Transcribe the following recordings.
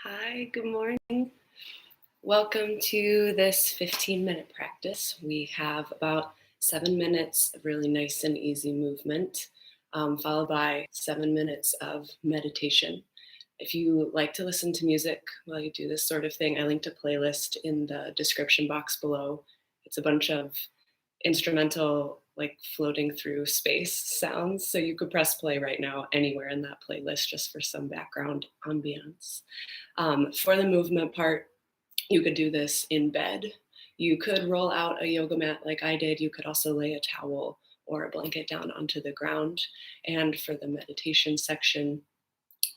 Hi, good morning. Welcome to this 15-minute practice. We have about 7 minutes of really nice and easy movement, followed by 7 minutes of meditation. If you like to listen to music while you do this sort of thing, I linked a playlist in the description box below. It's a bunch of instrumental, like floating through space sounds. So you could press play right now anywhere in that playlist just for some background ambience. For the movement part, you could do this in bed. You could roll out a yoga mat like I did. You could also lay a towel or a blanket down onto the ground. And for the meditation section,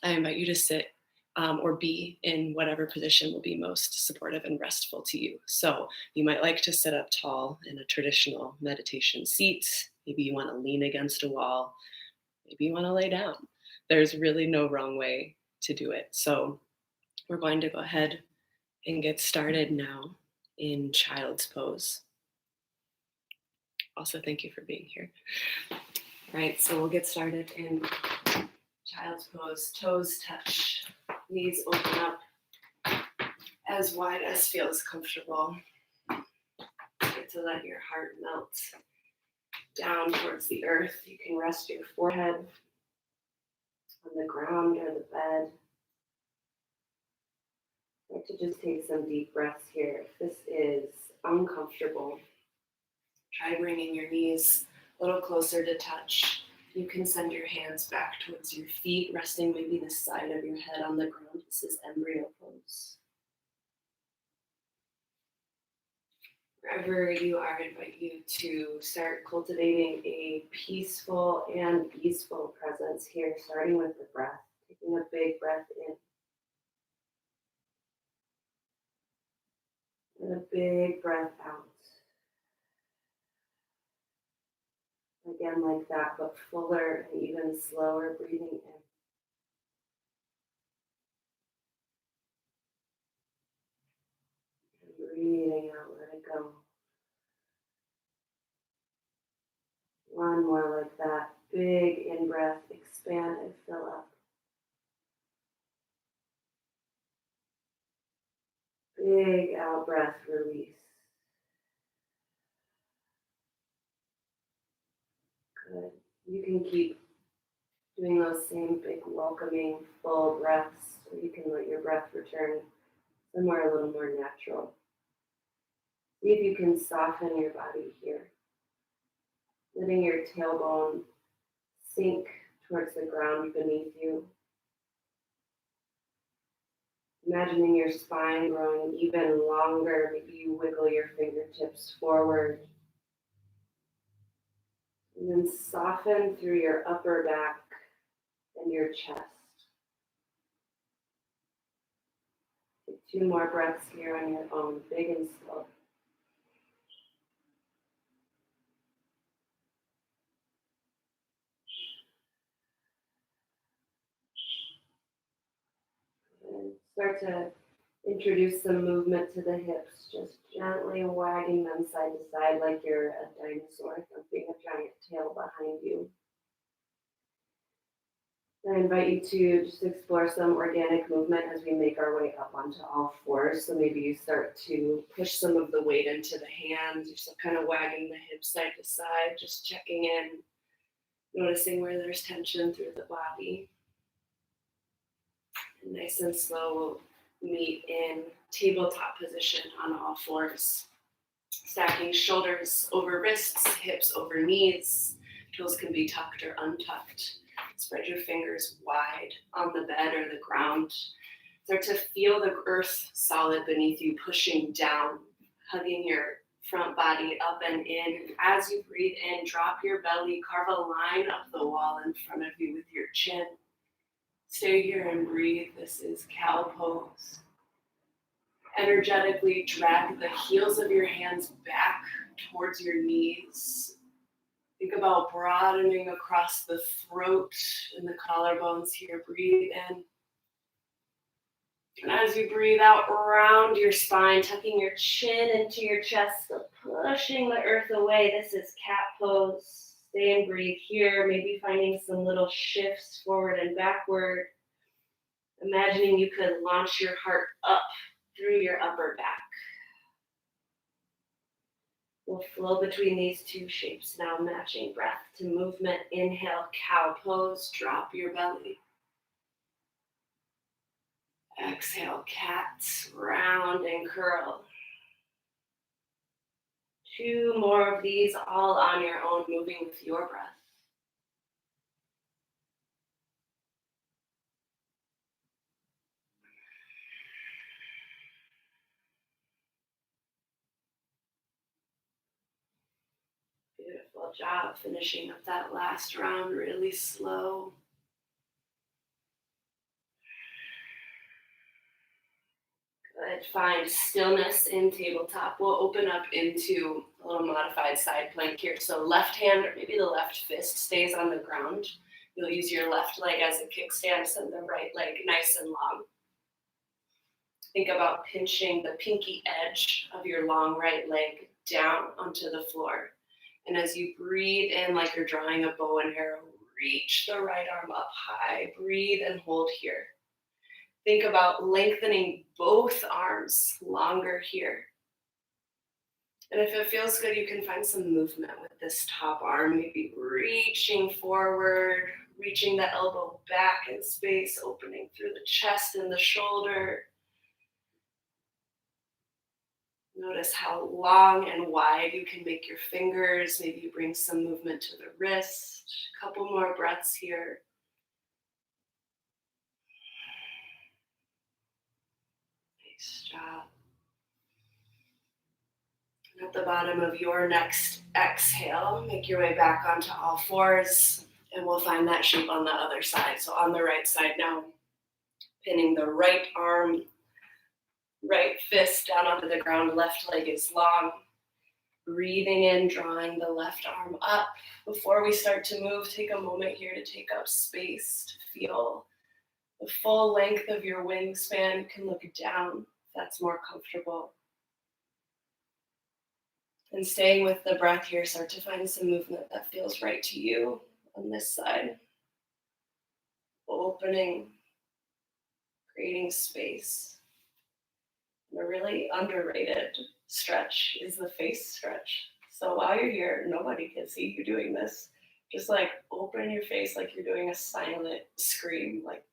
I invite you to sit or be in whatever position will be most supportive and restful to you. So you might like to sit up tall in a traditional meditation seat. Maybe you want to lean against a wall. Maybe you want to lay down. There's really no wrong way to do it. So we're going to go ahead and get started now in child's pose. Also, thank you for being here. All right, so we'll get started in child's pose. Toes touch, knees open up as wide as feels comfortable. Get to let your heart melt down towards the earth. You can rest your forehead on the ground or the bed. I'd like to just take some deep breaths here. If this is uncomfortable, try bringing your knees a little closer to touch. You can send your hands back towards your feet, resting maybe the side of your head on the ground. This is embryo pose. Wherever you are, I invite you to start cultivating a peaceful and easeful presence here, starting with the breath. Taking a big breath in. And a big breath out. Again, like that, but fuller and even slower breathing in. And breathing out, let it go. One more like that. Big in-breath, expand and fill up. Big out-breath, release. Good. You can keep doing those same big welcoming full breaths, or you can let your breath return somewhere a little more natural. See if you can soften your body here. Letting your tailbone sink towards the ground beneath you. Imagining your spine growing even longer. Maybe you wiggle your fingertips forward. And then soften through your upper back and your chest. Take 2 more breaths here on your own, big and slow. And start to introduce some movement to the hips, just gently wagging them side to side like you're a dinosaur, thumping a giant tail behind you. I invite you to just explore some organic movement as we make our way up onto all fours. So maybe you start to push some of the weight into the hands. You're still kind of wagging the hips side to side, just checking in, noticing where there's tension through the body. And nice and slow, we'll meet in tabletop position on all fours. Stacking shoulders over wrists, hips over knees. Toes can be tucked or untucked. Spread your fingers wide on the bed or the ground. Start to feel the earth solid beneath you, pushing down, hugging your front body up and in. As you breathe in, drop your belly, carve a line up the wall in front of you with your chin. Stay here and breathe. This is cow pose. Energetically drag the heels of your hands back towards your knees. Think about broadening across the throat and the collarbones here. Breathe in. And as you breathe out, round your spine, tucking your chin into your chest, pushing the earth away. This is cat pose. Stay and breathe here. Maybe finding some little shifts forward and backward. Imagining you could launch your heart up through your upper back. We'll flow between these two shapes now, matching breath to movement. Inhale, cow pose, drop your belly. Exhale, cat, round and curl. 2 more of these, all on your own, moving with your breath. Beautiful job finishing up that last round really slow. Good. Find stillness in tabletop. We'll open up into a little modified side plank here. So left hand, or maybe the left fist, stays on the ground. You'll use your left leg as a kickstand, send the right leg nice and long. Think about pinching the pinky edge of your long right leg down onto the floor. And as you breathe in like you're drawing a bow and arrow, reach the right arm up high. Breathe and hold here. Think about lengthening both arms longer here. And if it feels good, you can find some movement with this top arm, maybe reaching forward, reaching the elbow back in space, opening through the chest and the shoulder. Notice how long and wide you can make your fingers. Maybe you bring some movement to the wrist. A couple more breaths here. Nice job. And at the bottom of your next exhale, make your way back onto all fours, and we'll find that shape on the other side. So on the right side now, pinning the right arm, right fist down onto the ground, left leg is long. Breathing in, drawing the left arm up. Before we start to move, take a moment here to take up space, to feel the full length of your wingspan. You can look down if that's more comfortable. And staying with the breath here, start to find some movement that feels right to you on this side. Opening, creating space. And a really underrated stretch is the face stretch. So while you're here, nobody can see you doing this. Just like open your face like you're doing a silent scream. Like, it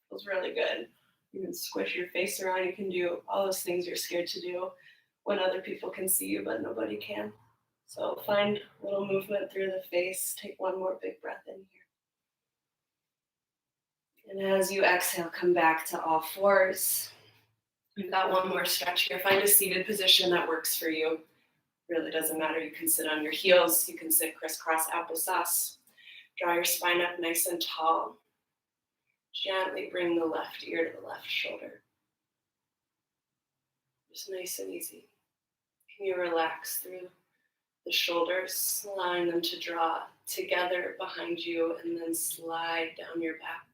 feels really good. You can squish your face around. You can do all those things you're scared to do when other people can see you, but nobody can. So find a little movement through the face. Take one more big breath in here. And as you exhale, come back to all fours. You've got one more stretch here. Find a seated position that works for you. Really doesn't matter. You can sit on your heels. You can sit crisscross applesauce. Draw your spine up nice and tall. Gently bring the left ear to the left shoulder. Just nice and easy. Can you relax through the shoulders, allowing them to draw together behind you and then slide down your back.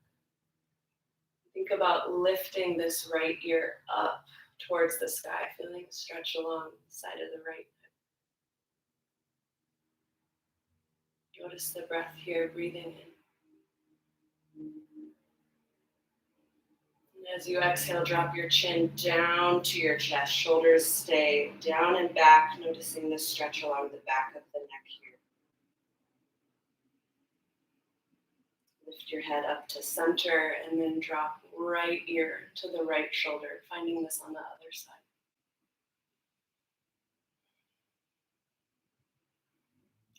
Think about lifting this right ear up towards the sky, feeling a stretch along the side of the right. Notice the breath here, breathing in. And as you exhale, drop your chin down to your chest. Shoulders stay down and back, noticing the stretch along the back of the neck here. Lift your head up to center and then drop right ear to the right shoulder, finding this on the other side.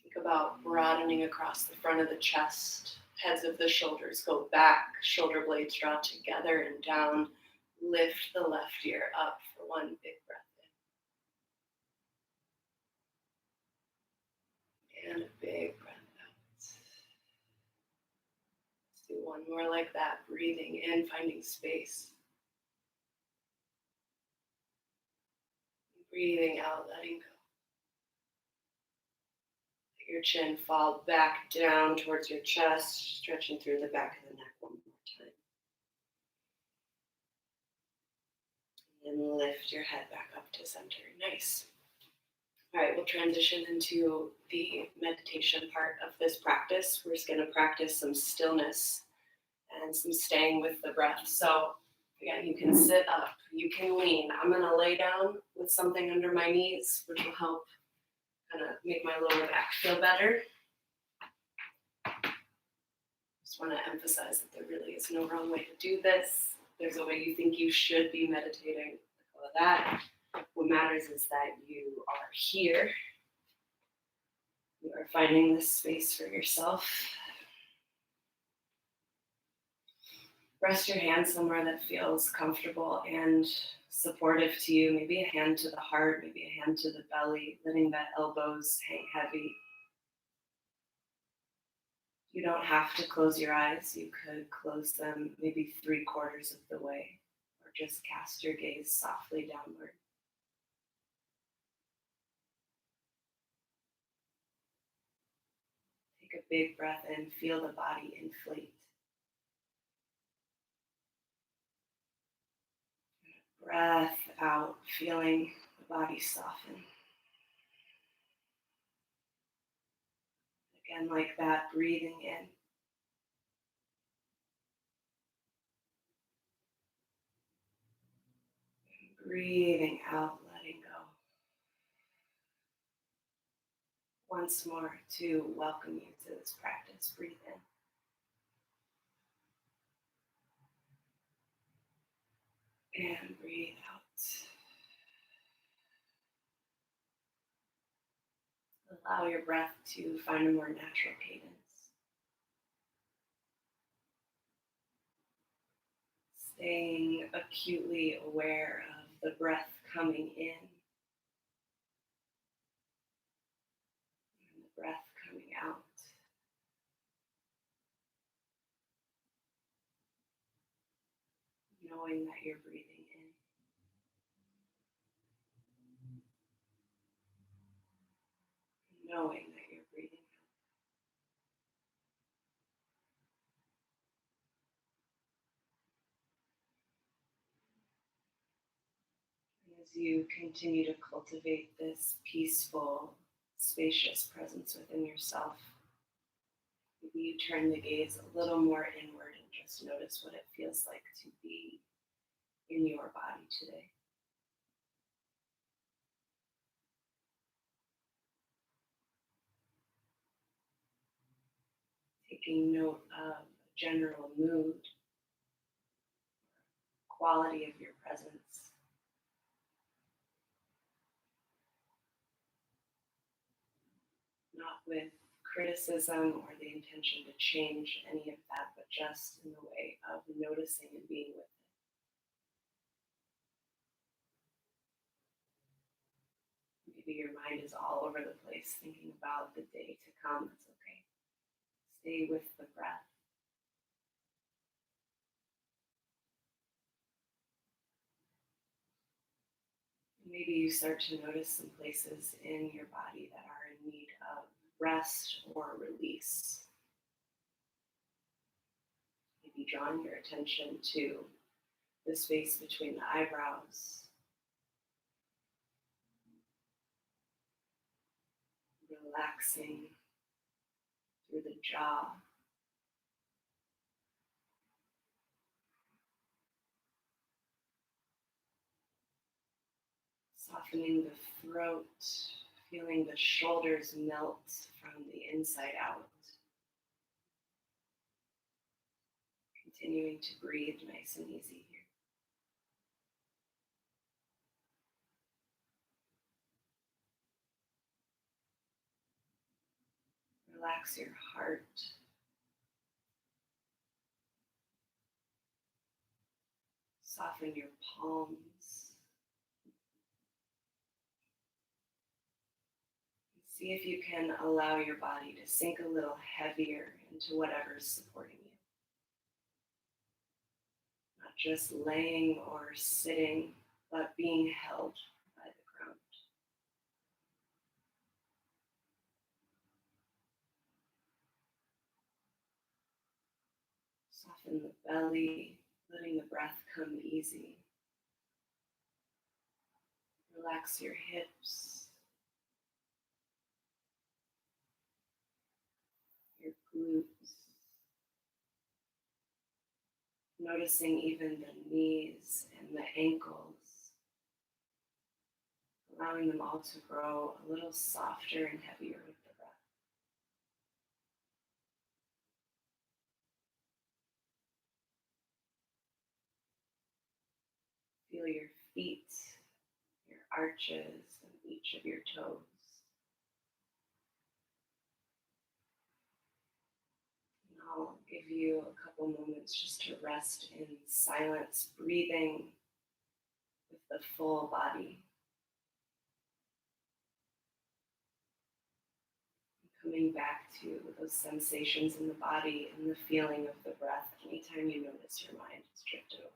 Think about broadening across the front of the chest. Heads of the shoulders go back, shoulder blades draw together and down. Lift the left ear up for one big breath in. And a big breath out. Let's do one more like that. Breathing in, finding space. Breathing out, letting go. Let your chin fall back down towards your chest, stretching through the back of the neck one more time. And then lift your head back up to center. Nice. All right, we'll transition into the meditation part of this practice. We're just going to practice some stillness and some staying with the breath. So again, you can sit up, you can lean. I'm gonna lay down with something under my knees, which will help kind of make my lower back feel better. Just want to emphasize that there really is no wrong way to do this. If there's a way you think you should be meditating, all of that. What matters is that you are here. You are finding this space for yourself. Rest your hand somewhere that feels comfortable and supportive to you. Maybe a hand to the heart, maybe a hand to the belly, letting the elbows hang heavy. You don't have to close your eyes. You could close them maybe 3/4 of the way, or just cast your gaze softly downward. Take a big breath in, feel the body inflate. Breath out, feeling the body soften. Again, like that, breathing in. Breathing out, letting go. Once more to welcome you to this practice. Breathe in and breathe out. Allow your breath to find a more natural cadence. Staying acutely aware of the breath coming in and the breath coming out. Knowing that you're breathing in. Knowing that you're breathing out. And as you continue to cultivate this peaceful, spacious presence within yourself, maybe you turn the gaze a little more inward and just notice what it feels like to be in your body today. Taking note of general mood, quality of your presence. Not with criticism or the intention to change any of that, but just in the way of noticing and being with it. Maybe your mind is all over the place thinking about the day to come. It's okay. Stay with the breath. Maybe you start to notice some places in your body that are in need of rest or release. Maybe drawing your attention to the space between the eyebrows, relaxing through the jaw, softening the throat, feeling the shoulders melt from the inside out. Continuing to breathe nice and easy here. Relax your heart. Soften your palms. See if you can allow your body to sink a little heavier into whatever's supporting you. Not just laying or sitting, but being held by the ground. Soften the belly, letting the breath come easy. Relax your hips, your glutes, Noticing even the knees and the ankles, allowing them all to grow a little softer and heavier with the breath. Feel your feet, your arches, and each of your toes. And I'll give you a couple moments just to rest in silence, breathing with the full body. Coming back to those sensations in the body and the feeling of the breath anytime you notice your mind has drifted away.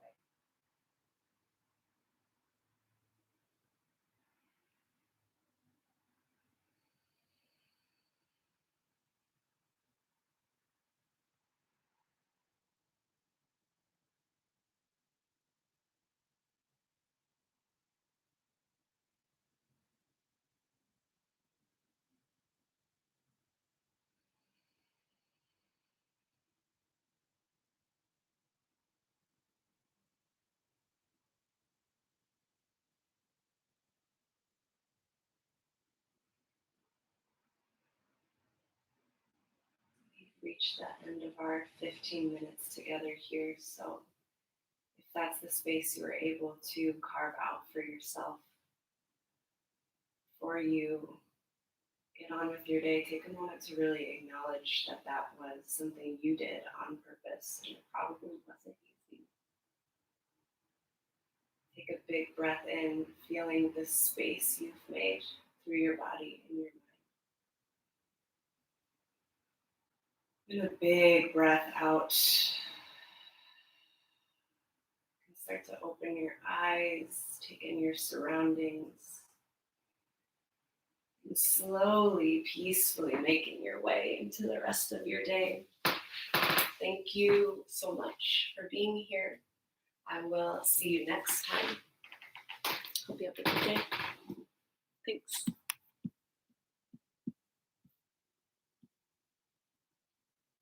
We've reached the end of our 15 minutes together here, so if that's the space you were able to carve out for yourself, before you get on with your day, take a moment to really acknowledge that that was something you did on purpose, and it probably wasn't easy. Take a big breath in, feeling the space you've made through your body and your mind. And a big breath out. You can start to open your eyes, take in your surroundings, and slowly, peacefully making your way into the rest of your day. Thank you so much for being here. I will see you next time. Hope you have a good day.